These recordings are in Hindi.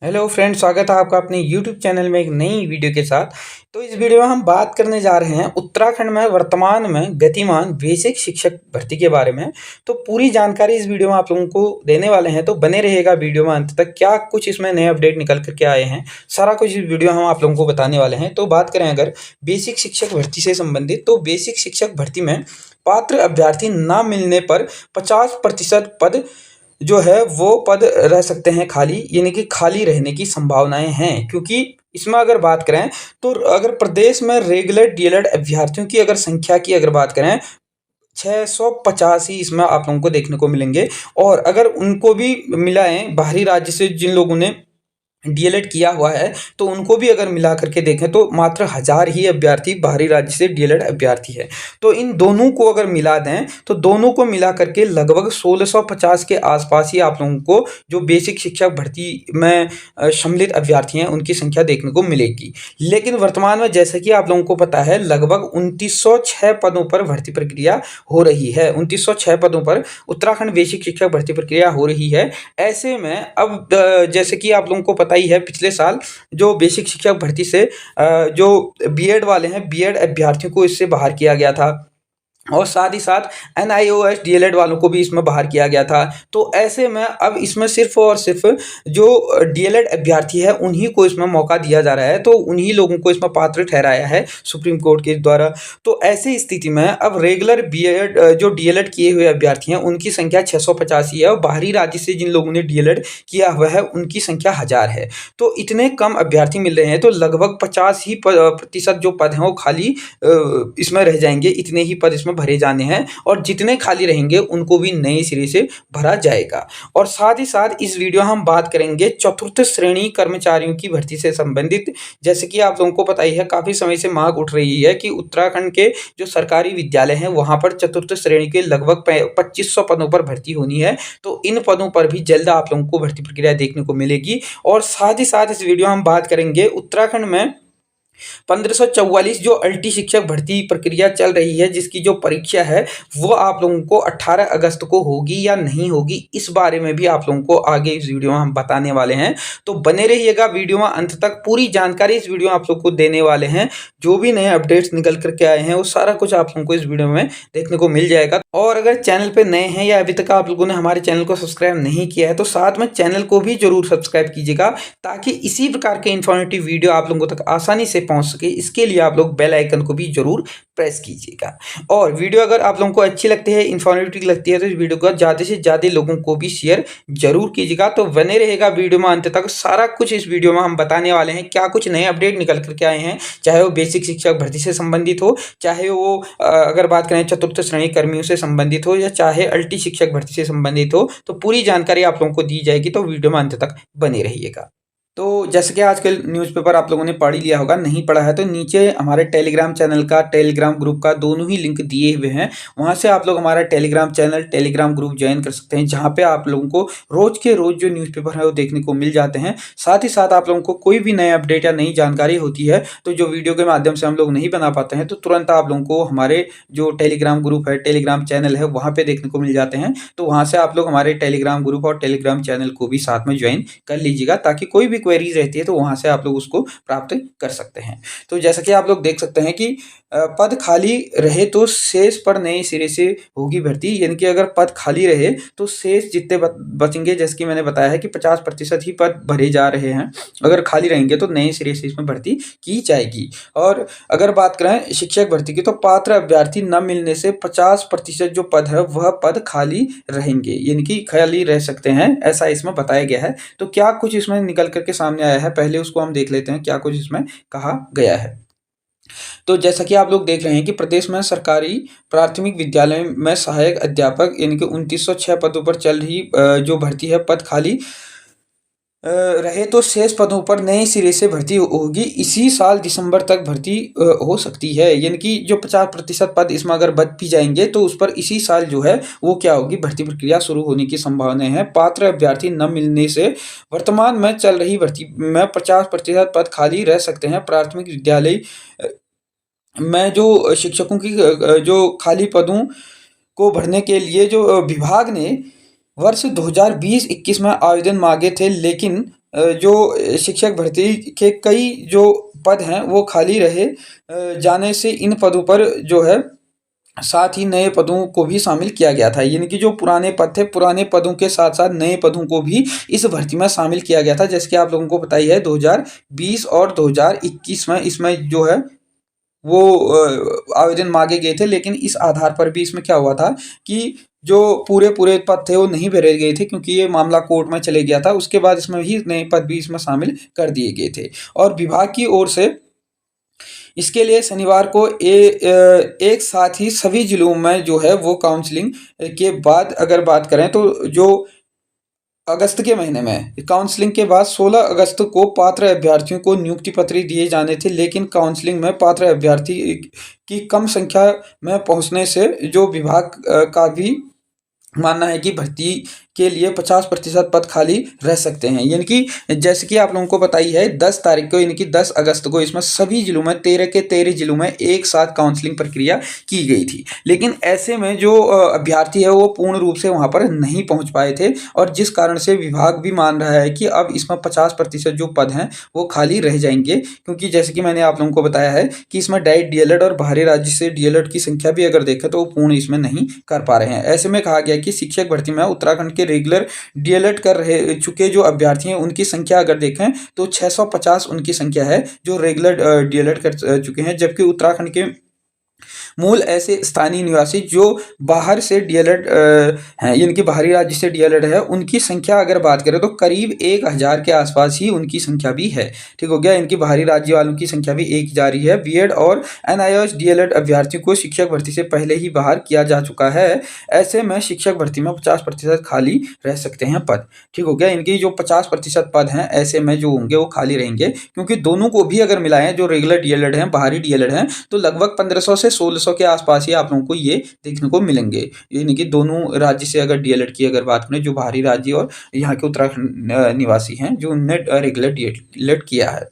हेलो फ्रेंड, स्वागत है आपका अपने यूट्यूब चैनल में एक नई वीडियो के साथ। तो इस वीडियो में हम बात करने जा रहे हैं उत्तराखंड में वर्तमान में गतिमान बेसिक शिक्षक भर्ती के बारे में। तो पूरी जानकारी इस वीडियो में आप लोगों को देने वाले हैं, तो बने रहिएगा वीडियो में अंत तक। क्या कुछ इसमें नए अपडेट निकल करके आए हैं, सारा कुछ इस वीडियो हम आप लोगों को बताने वाले हैं। तो बात करें अगर बेसिक शिक्षक भर्ती से संबंधित, तो बेसिक शिक्षक भर्ती में पात्र अभ्यर्थी न मिलने पर 50% पद जो है वो पद रह सकते हैं खाली, यानी कि खाली रहने की संभावनाएं हैं। क्योंकि इसमें अगर बात करें तो अगर प्रदेश में रेगुलर डीएलएड अभ्यर्थियों की अगर संख्या की अगर बात करें, 685 इसमें आप लोगों को देखने को मिलेंगे। और अगर उनको भी मिलाएं बाहरी राज्य से जिन लोगों ने डीएलएड किया हुआ है, तो उनको भी अगर मिला करके देखें तो मात्र 1000 ही अभ्यर्थी बाहरी राज्य से डीएलएड अभ्यर्थी है। तो इन दोनों को अगर मिला दें तो दोनों को मिला करके लगभग 1650 के आसपास ही आप लोगों को जो बेसिक शिक्षक भर्ती में सम्मिलित अभ्यर्थी हैं उनकी संख्या देखने को मिलेगी। लेकिन वर्तमान में जैसे कि आप लोगों को पता है, लगभग 2906 पदों पर भर्ती प्रक्रिया हो रही है। 2906 पदों पर उत्तराखंड बेसिक शिक्षक भर्ती प्रक्रिया हो रही है। ऐसे में अब जैसे कि आप लोगों को पता ही है, पिछले साल जो बेसिक शिक्षक भर्ती से जो बीएड वाले हैं, बीएड अभ्यर्थियों को इससे बाहर किया गया था। और साथ ही साथ एनआईओएस डीएलएड वालों को भी इसमें बाहर किया गया था। तो ऐसे में अब इसमें सिर्फ और सिर्फ जो डीएलएड अभ्यर्थी है उन्हीं को इसमें मौका दिया जा रहा है, तो उन्हीं लोगों को इसमें पात्र ठहराया है सुप्रीम कोर्ट के द्वारा। तो ऐसी स्थिति में अब रेगुलर बीएड जो डीएलएड किए हुए अभ्यर्थी हैं उनकी संख्या 685 है, और बाहरी राज्य से जिन लोगों ने डीएलएड किया हुआ है उनकी संख्या 1000 है। तो इतने कम अभ्यर्थी मिल रहे हैं, तो लगभग 50 ही प्रतिशत जो पद हैं वो खाली इसमें रह जाएंगे। इतने ही पद इसमें भरे जाने हैं, और जितने खाली रहेंगे उनको भी नए सिरे से भरा जाएगा। और साथ ही साथ इस वीडियो हम बात करेंगे चतुर्थ श्रेणी कर्मचारियों की भर्ती से संबंधित। जैसे कि आप लोगों को पता ही है, काफी समय से मांग उठ रही है कि उत्तराखंड के जो सरकारी विद्यालय हैं वहां पर चतुर्थ श्रेणी के लगभग 2500 पदों पर भर्ती होनी है। तो इन पदों पर भी जल्द आप लोगों को भर्ती प्रक्रिया देखने को मिलेगी। और साथ ही साथ इस वीडियो हम बात करेंगे उत्तराखंड में 1544 जो अल्टी शिक्षक भर्ती प्रक्रिया चल रही है, जिसकी जो परीक्षा है वो आप लोगों को 18 अगस्त को होगी या नहीं होगी, इस बारे में भी आप लोगों को आगे इस वीडियो में हम बताने वाले हैं। तो बने रहिएगा वीडियो में अंत तक, पूरी जानकारी इस वीडियो में आप लोग को देने वाले हैं। जो भी नए अपडेट्स निकल करके आए हैं वो सारा कुछ आप लोगों को इस वीडियो में देखने को मिल जाएगा। और अगर चैनल पे नए हैं या अभी तक आप लोगों ने हमारे चैनल को सब्सक्राइब नहीं किया है, तो साथ में चैनल को भी जरूर सब्सक्राइब कीजिएगा, ताकि इसी प्रकार के इन्फॉर्मेटिव वीडियो आप लोगों तक आसानी से पहुंच सके। इसके लिए आप लोग बेल आइकन को भी जरूर प्रेस कीजिएगा। और वीडियो अगर आप लोगों को अच्छी लगती है, इन्फॉर्मेटिव लगती है, तो इस वीडियो को ज़्यादा से ज़्यादा लोगों को भी शेयर जरूर कीजिएगा। तो बने रहेगा वीडियो में अंत तक, सारा कुछ इस वीडियो में हम बताने वाले हैं। क्या कुछ नए अपडेट निकल करके आए हैं, चाहे वो बेसिक शिक्षक भर्ती से संबंधित हो, चाहे वो अगर बात करें चतुर्थ श्रेणी कर्मियों से संबंधित हो, या चाहे अल्टी शिक्षक भर्ती से संबंधित हो, तो पूरी जानकारी आप लोगों को दी जाएगी। तो वीडियो में अंत तक बने रहिएगा। तो जैसे कि आजकल न्यूज़पेपर आप लोगों ने पढ़ ही लिया होगा, नहीं पढ़ा है तो नीचे हमारे टेलीग्राम चैनल का, टेलीग्राम ग्रुप का दोनों ही लिंक दिए हुए हैं। वहां से आप लोग हमारा Telegram channel, Telegram group join कर सकते हैं, जहां पे आप लोगों को रोज के रोज जो न्यूज़पेपर है वो देखने को मिल जाते हैं। साथ ही साथ आप लोगों को कोई भी नए अपडेट या नई जानकारी होती है तो जो वीडियो के माध्यम से हम लोग नहीं बना पाते हैं, तो तुरंत आप लोगों को हमारे जो टेलीग्राम ग्रुप है, टेलीग्राम चैनल है, वहाँ पे देखने को मिल जाते हैं। तो वहाँ से आप लोग हमारे टेलीग्राम ग्रुप और टेलीग्राम चैनल को भी साथ में ज्वाइन कर लीजिएगा, ताकि कोई भी क्वेरीज रहती है तो वहाँ से आप लोग उसको प्राप्त कर सकते हैं। तो जैसा कि आप लोग देख सकते हैं कि पद खाली रहे तो शेष पर नए सिरे से होगी भर्ती। यानी कि अगर पद खाली रहे तो शेष जितने बचेंगे, जैसे कि मैंने बताया है कि 50% ही पद भरे जा रहे हैं, अगर खाली रहेंगे तो नए सिरे से इसमें भर्ती की जाएगी। और अगर बात करें शिक्षक भर्ती की, तो पात्र अभ्यर्थी न मिलने से 50% जो पद है वह पद खाली रहेंगे, यानी कि खाली रह सकते हैं, ऐसा इसमें बताया गया है। तो क्या कुछ इसमें निकल करके सामने आया है, पहले उसको हम देख लेते हैं क्या कुछ इसमें कहा गया है। तो जैसा कि आप लोग देख रहे हैं कि प्रदेश में सरकारी प्राथमिक विद्यालय में सहायक अध्यापक यानी कि 2906 पदों पर चल रही जो भर्ती है, पद खाली रहे तो शेष पदों पर नए सिरे से भर्ती होगी। इसी साल दिसंबर तक भर्ती हो सकती है, यानी कि जो 50% पद इसमें अगर बच भी जाएंगे तो उस पर इसी साल जो है वो क्या होगी, भर्ती प्रक्रिया शुरू होने की संभावना है। पात्र अभ्यर्थी न मिलने से वर्तमान में चल रही भर्ती में 50% पद खाली रह सकते हैं। प्राथमिक विद्यालय में जो शिक्षकों की जो खाली पदों को भरने के लिए जो विभाग ने वर्ष 2020-21 में आवेदन मांगे थे, लेकिन जो शिक्षक भर्ती के कई जो पद हैं वो खाली रहे जाने से इन पदों पर जो है साथ ही नए पदों को भी शामिल किया गया था। यानी कि जो पुराने पद थे, पुराने पदों के साथ-साथ नए पदों को भी इस भर्ती में शामिल किया गया था। जैसे कि आप लोगों को पता ही है 2020 और 2021 में इसमें जो है वो आवेदन माँगे गए थे, लेकिन इस आधार पर भी इसमें क्या हुआ था कि जो पूरे पद थे वो नहीं भरे गए थे, क्योंकि ये मामला कोर्ट में चले गया था। उसके बाद इसमें भी नए पद भी इसमें शामिल कर दिए गए थे और विभाग की ओर से इसके लिए शनिवार को एक साथ ही सभी जिलों में जो है वो काउंसलिंग के बाद अगर बात करें तो जो अगस्त के महीने में काउंसलिंग के बाद 16 अगस्त को पात्र अभ्यर्थियों को नियुक्ति पत्र दिए जाने थे, लेकिन काउंसलिंग में पात्र अभ्यर्थी की कम संख्या में पहुंचने से जो विभाग का भी मानना है कि भर्ती के लिए 50% पद खाली रह सकते हैं। यानी कि जैसे कि आप लोगों को पता ही है 10 तारीख को यानी कि 10 अगस्त को इसमें सभी जिलों में 13 के 13 जिलों में एक साथ काउंसलिंग प्रक्रिया की गई थी, लेकिन ऐसे में जो अभ्यर्थी है वो पूर्ण रूप से वहां पर नहीं पहुंच पाए थे और जिस कारण से विभाग भी मान रहा है कि अब इसमें 50% जो पद हैं वो खाली रह जाएंगे, क्योंकि जैसे कि मैंने आप लोगों को बताया है कि इसमें डाइट डीएलएड और बाहरी राज्य से डीएलएड की संख्या भी अगर देखें तो वो पूर्ण इसमें नहीं कर पा रहे हैं। ऐसे में कहा गया कि शिक्षक भर्ती में उत्तराखंड के रेगुलर डीएलएड कर रहे चुके जो अभ्यर्थी हैं उनकी संख्या अगर देखें तो 650 उनकी संख्या है जो रेगुलर डीएलएड कर चुके हैं, जबकि उत्तराखंड के मूल ऐसे स्थानीय निवासी जो बाहर से डीएलएड हैं, यानी कि बाहरी राज्य से डीएलएड है, उनकी संख्या अगर बात करें तो करीब 1000 के आसपास ही उनकी संख्या भी है। ठीक हो गया, इनकी बाहरी राज्य वालों की संख्या भी 1000 ही है। बीएड और एनआईओएस डीएलएड अभ्यर्थियों को शिक्षक भर्ती से पहले ही बाहर किया जा चुका है। ऐसे में शिक्षक भर्ती में 50% खाली रह सकते हैं पद। ठीक हो गया, इनकी जो 50% पद हैं ऐसे में जो होंगे वो खाली रहेंगे, क्योंकि दोनों को भी अगर मिलाएं जो रेगुलर डीएलएड हैं बाहरी डीएलएड हैं तो लगभग 1500 से 1600 के आसपास ही आप लोगों को ये देखने को मिलेंगे। यानी कि दोनों राज्य से अगर डीएलएड की अगर बात करें जो बाहरी राज्य और यहाँ के उत्तराखंड निवासी हैं जो उनने रेगुलर डीएलएड किया है,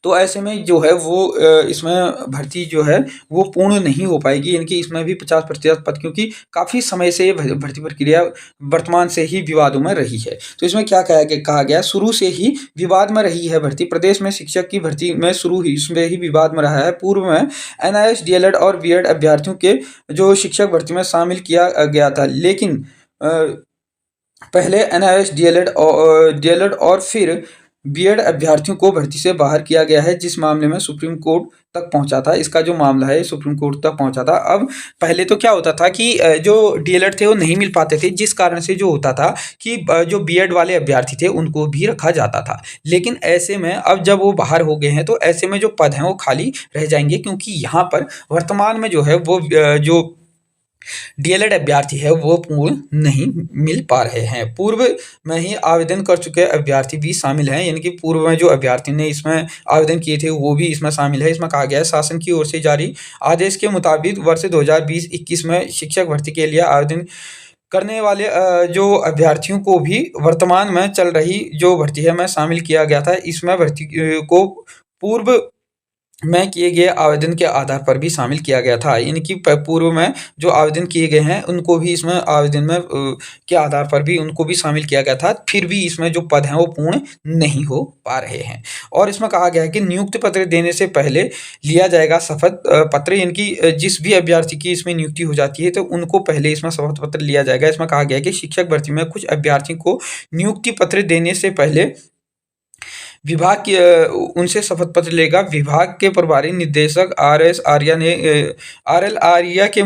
तो ऐसे में जो है वो इसमें भर्ती जो है वो पूर्ण नहीं हो पाएगी। इनकी इसमें भी 50% पद, क्योंकि काफ़ी समय से ये भर्ती प्रक्रिया वर्तमान से ही विवादों में रही है। तो इसमें क्या कहा गया, शुरू से ही विवाद में रही है भर्ती। प्रदेश में शिक्षक की भर्ती में शुरू ही इसमें ही विवाद में रहा है। पूर्व में एनआईएस डीएलएड और बीएड अभ्यर्थियों के जो शिक्षक भर्ती में शामिल किया गया था, लेकिन पहले एनआईएस डीएलएड और फिर बीएड अभ्यर्थियों को भर्ती से बाहर किया गया है, जिस मामले में सुप्रीम कोर्ट तक पहुंचा था। इसका जो मामला है सुप्रीम कोर्ट तक पहुंचा था। अब पहले तो क्या होता था कि जो डीएलएड थे वो नहीं मिल पाते थे, जिस कारण से जो होता था कि जो बीएड वाले अभ्यर्थी थे उनको भी रखा जाता था। लेकिन ऐसे में अब जब वो बाहर हो गए हैं तो ऐसे में जो पद हैं वो खाली रह जाएंगे, क्योंकि यहाँ पर वर्तमान में जो है वो जो डीएलएड अभ्यर्थी है वो पूर्ण नहीं मिल पा रहे हैं। पूर्व में ही आवेदन कर चुके अभ्यर्थी भी शामिल हैं, यानी कि पूर्व में जो अभ्यर्थी ने इसमें आवेदन किए थे वो भी इसमें शामिल है। इसमें कहा गया है शासन की ओर से जारी आदेश के मुताबिक वर्ष 2020-21 में शिक्षक भर्ती के लिए आवेदन करने वाले जो अभ्यर्थियों को भी वर्तमान में चल रही जो भर्ती है में शामिल किया गया था। इसमें भर्ती को पूर्व में किए गए आवेदन के आधार पर भी शामिल किया गया था, यानी कि पूर्व में जो आवेदन किए गए हैं उनको भी इसमें आवेदन में के आधार पर भी उनको भी शामिल किया गया था। फिर भी इसमें जो पद हैं वो पूर्ण नहीं हो पा रहे हैं। और इसमें कहा गया है कि नियुक्ति पत्र देने से पहले लिया जाएगा शपथ पत्र, यानी कि जिस भी अभ्यर्थी की इसमें नियुक्ति हो जाती है तो उनको पहले इसमें शपथ पत्र लिया जाएगा। इसमें कहा गया है कि शिक्षक भर्ती में कुछ अभ्यर्थियों को नियुक्ति पत्र देने से पहले विभाग की उनसे शपथ पत्र लेगा। विभाग के प्रभारी निदेशक आर एल आर्या के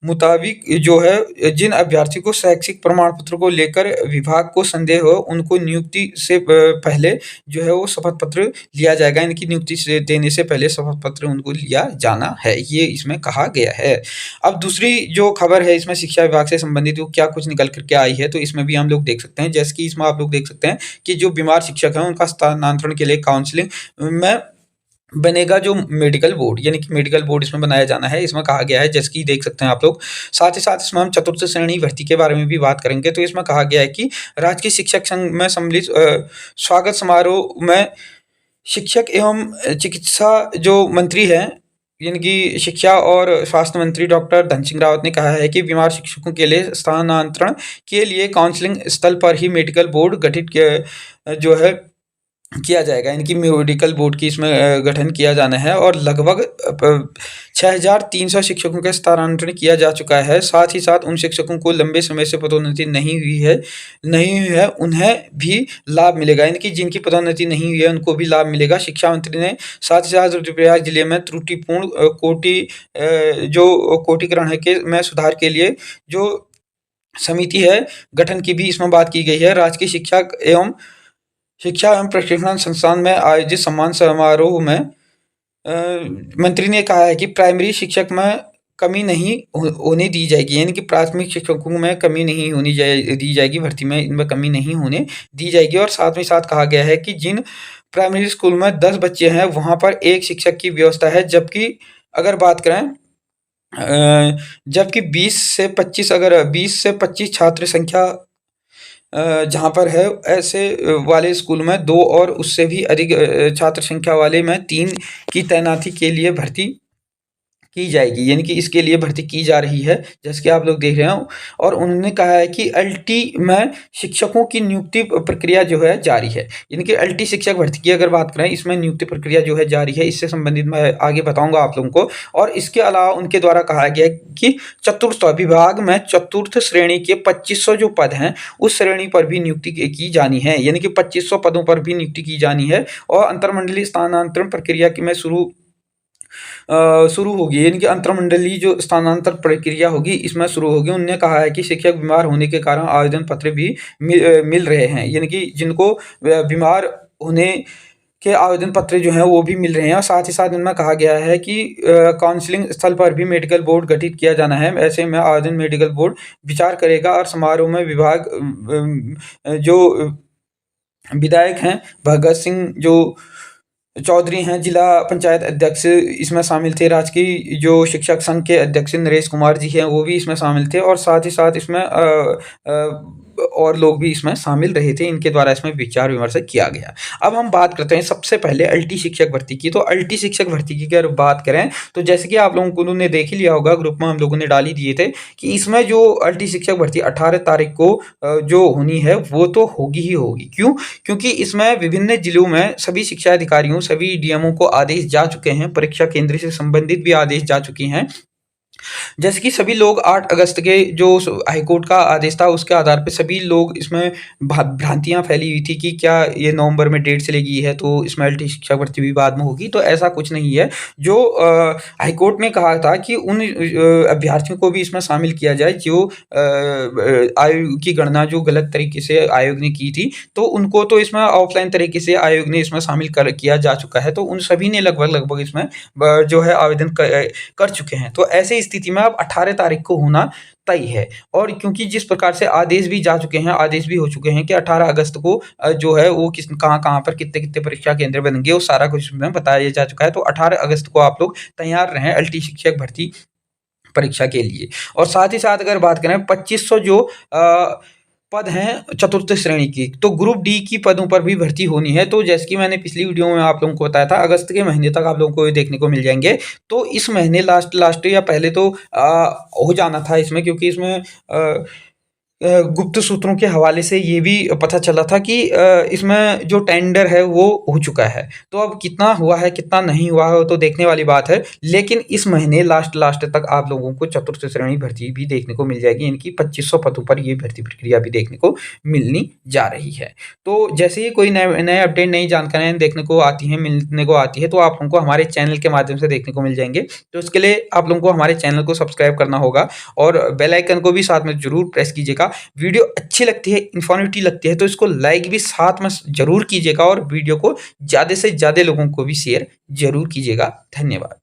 मुताबिक जो है जिन अभ्यर्थी को शैक्षिक प्रमाण पत्र को लेकर विभाग को संदेह हो उनको नियुक्ति से पहले जो है वो शपथ पत्र लिया जाएगा। इनकी नियुक्ति से देने से पहले शपथ पत्र उनको लिया जाना है, ये इसमें कहा गया है। अब दूसरी जो खबर है इसमें शिक्षा विभाग से संबंधित वो क्या कुछ निकल करके आई है, तो इसमें भी हम लोग देख सकते हैं। जैसे कि इसमें आप लोग देख सकते हैं कि जो बीमार शिक्षक हैं उनका स्थानांतरण के लिए काउंसलिंग में बनेगा जो मेडिकल बोर्ड, यानी कि मेडिकल बोर्ड इसमें बनाया जाना है। इसमें कहा गया है, जैसे कि देख सकते हैं आप लोग। साथ ही साथ इसमें हम चतुर्थ श्रेणी भर्ती के बारे में भी बात करेंगे। तो इसमें कहा गया है कि राजकीय शिक्षक संघ में सम्मिलित स्वागत समारोह में शिक्षक एवं चिकित्सा जो मंत्री हैं यानी कि शिक्षा और स्वास्थ्य मंत्री डॉक्टर धन सिंह रावत ने कहा है कि बीमार शिक्षकों के लिए स्थानांतरण के लिए काउंसलिंग स्थल पर ही मेडिकल बोर्ड गठित जो है किया जाएगा। इनकी मेडिकल बोर्ड की इसमें गठन किया जाना है और लगभग 6,300 शिक्षकों का स्थानांतरण किया जा चुका है। साथ ही साथ उन शिक्षकों को लंबे समय से पदोन्नति नहीं हुई है उन्हें भी लाभ मिलेगा। इनकी जिनकी पदोन्नति नहीं हुई है उनको भी लाभ मिलेगा। शिक्षा मंत्री ने साथ ही साथ रुद्रप्रयाग जिले में त्रुटिपूर्ण कोटिकरण है के में सुधार के लिए जो समिति है गठन की भी इसमें बात की गई है। राजकीय शिक्षा एवं प्रशिक्षण संस्थान में आयोजित सम्मान समारोह में मंत्री ने कहा है कि प्राइमरी शिक्षक में कमी नहीं होने दी जाएगी, यानी कि प्राथमिक शिक्षकों में कमी नहीं दी जाएगी, भर्ती में इनमें कमी नहीं होने दी जाएगी। और साथ में साथ कहा गया है कि जिन प्राइमरी स्कूल में 10 बच्चे हैं वहाँ पर 1 शिक्षक की व्यवस्था है, जबकि अगर बात करें जबकि 20 से 25 छात्र संख्या जहाँ पर है ऐसे वाले स्कूल में 2 और उससे भी अधिक छात्र संख्या वाले में 3 की तैनाती के लिए भर्ती की जाएगी, यानी कि इसके लिए भर्ती की जा रही है जैसे कि आप लोग देख रहे हो। और उन्होंने कहा है कि एलटी में शिक्षकों की नियुक्ति प्रक्रिया जो है जारी है, यानी कि एलटी शिक्षक भर्ती की अगर बात करें इसमें नियुक्ति प्रक्रिया जो है जारी है। इससे संबंधित मैं आगे बताऊंगा आप लोगों को। और इसके अलावा उनके द्वारा कहा गया कि चतुर्थ विभाग में चतुर्थ श्रेणी के 2500 जो पद हैं उस श्रेणी पर भी नियुक्ति की जानी है, यानी कि 2500 पदों पर भी नियुक्ति की जानी है। और अंतरमंडलीय स्थानांतरण प्रक्रिया की में शुरू होगी, यानी कि अंतरमंडलीय जो स्थानांतरण प्रक्रिया होगी इसमें शुरू होगी। उन्होंने कहा है कि शिक्षक बीमार होने के कारण आवेदन पत्र भी मिल रहे हैं, यानी कि जिनको बीमार होने के आवेदन पत्र जो हैं वो भी मिल रहे हैं। और साथ ही साथ इनमें कहा गया है कि काउंसलिंग स्थल पर भी मेडिकल बोर्ड गठित किया जाना है। ऐसे में आवेदन मेडिकल बोर्ड विचार करेगा और समारोह में विभाग जो विधायक हैं भगत सिंह जो चौधरी हैं जिला पंचायत अध्यक्ष इसमें शामिल थे, राजकीय जो शिक्षक संघ के अध्यक्ष नरेश कुमार जी हैं वो भी इसमें शामिल थे। और साथ ही साथ इसमें और लोग भी इसमें शामिल रहे थे, इनके द्वारा इसमें विचार विमर्श किया गया। अब हम बात करते हैं सबसे पहले एलटी शिक्षक भर्ती की। तो एलटी शिक्षक भर्ती की अगर बात करें तो जैसे कि आप लोगों ने देख ही लिया होगा, ग्रुप में हम लोगों ने डाल ही दिए थे कि इसमें जो एलटी शिक्षक भर्ती 18 तारीख को जो होनी है वो तो होगी ही होगी। क्यों? क्योंकि इसमें विभिन्न जिलों में सभी शिक्षा अधिकारियों सभी डीएमओ को आदेश जा चुके हैं, परीक्षा केंद्र से संबंधित भी आदेश जा चुके हैं। जैसे कि सभी लोग 8 अगस्त के जो हाईकोर्ट का आदेश था उसके आधार पे सभी लोग इसमें भ्रांतियां फैली हुई थी कि क्या ये नवंबर में डेट चली गई है तो इसमें एलटी शिक्षक भर्ती भी बाद में होगी। तो ऐसा कुछ नहीं है। जो हाईकोर्ट ने कहा था कि उन अभ्यर्थियों को भी इसमें शामिल किया जाए जो आयोग की गणना जो गलत तरीके से आयोग ने की थी, तो उनको तो इसमें ऑफलाइन तरीके से आयोग ने इसमें शामिल किया जा चुका है। तो उन सभी ने लगभग इसमें जो है आवेदन कर चुके हैं। तो ऐसे स्थिति में अब 18 तारीख को होना तय है। और क्योंकि जिस प्रकार से आदेश भी जा चुके हैं, आदेश भी हो चुके हैं कि 18 अगस्त को जो है वो कहाँ पर कितने परीक्षा केंद्र बनेंगे वो सारा कुछ इसमें बताया जा चुका है। तो 18 अगस्त को आप लोग तैयार रहें एलटी शिक्षक भर्ती परीक्षा के लिए। और साथ ही साथ अगर बात करें 2500 जो पद हैं चतुर्थ श्रेणी की, तो ग्रुप डी की पदों पर भी भर्ती होनी है। तो जैसे कि मैंने पिछली वीडियो में आप लोगों को बताया था अगस्त के महीने तक आप लोगों को ये देखने को मिल जाएंगे। तो इस महीने लास्ट या पहले तो हो जाना था इसमें, क्योंकि इसमें गुप्त सूत्रों के हवाले से ये भी पता चला था कि इसमें जो टेंडर है वो हो चुका है। तो अब कितना हुआ है कितना नहीं हुआ है तो देखने वाली बात है। लेकिन इस महीने लास्ट तक आप लोगों को चतुर्थ श्रेणी भर्ती भी देखने को मिल जाएगी। इनकी 2500 पदों पर ये भर्ती प्रक्रिया भी देखने को मिलनी जा रही है। तो जैसे ही कोई नए अपडेट नई जानकारियाँ देखने को आती हैं मिलने को आती है तो आप लोगों को हमारे चैनल के माध्यम से देखने को मिल जाएंगे। तो इसके लिए आप लोगों को हमारे चैनल को सब्सक्राइब करना होगा और बेल आइकन को भी साथ में जरूर प्रेस कीजिएगा। वीडियो अच्छी लगती है, इंफॉर्मेटिव लगती है तो इसको लाइक भी साथ में जरूर कीजिएगा और वीडियो को ज़्यादा से ज़्यादा लोगों को भी शेयर जरूर कीजिएगा। धन्यवाद।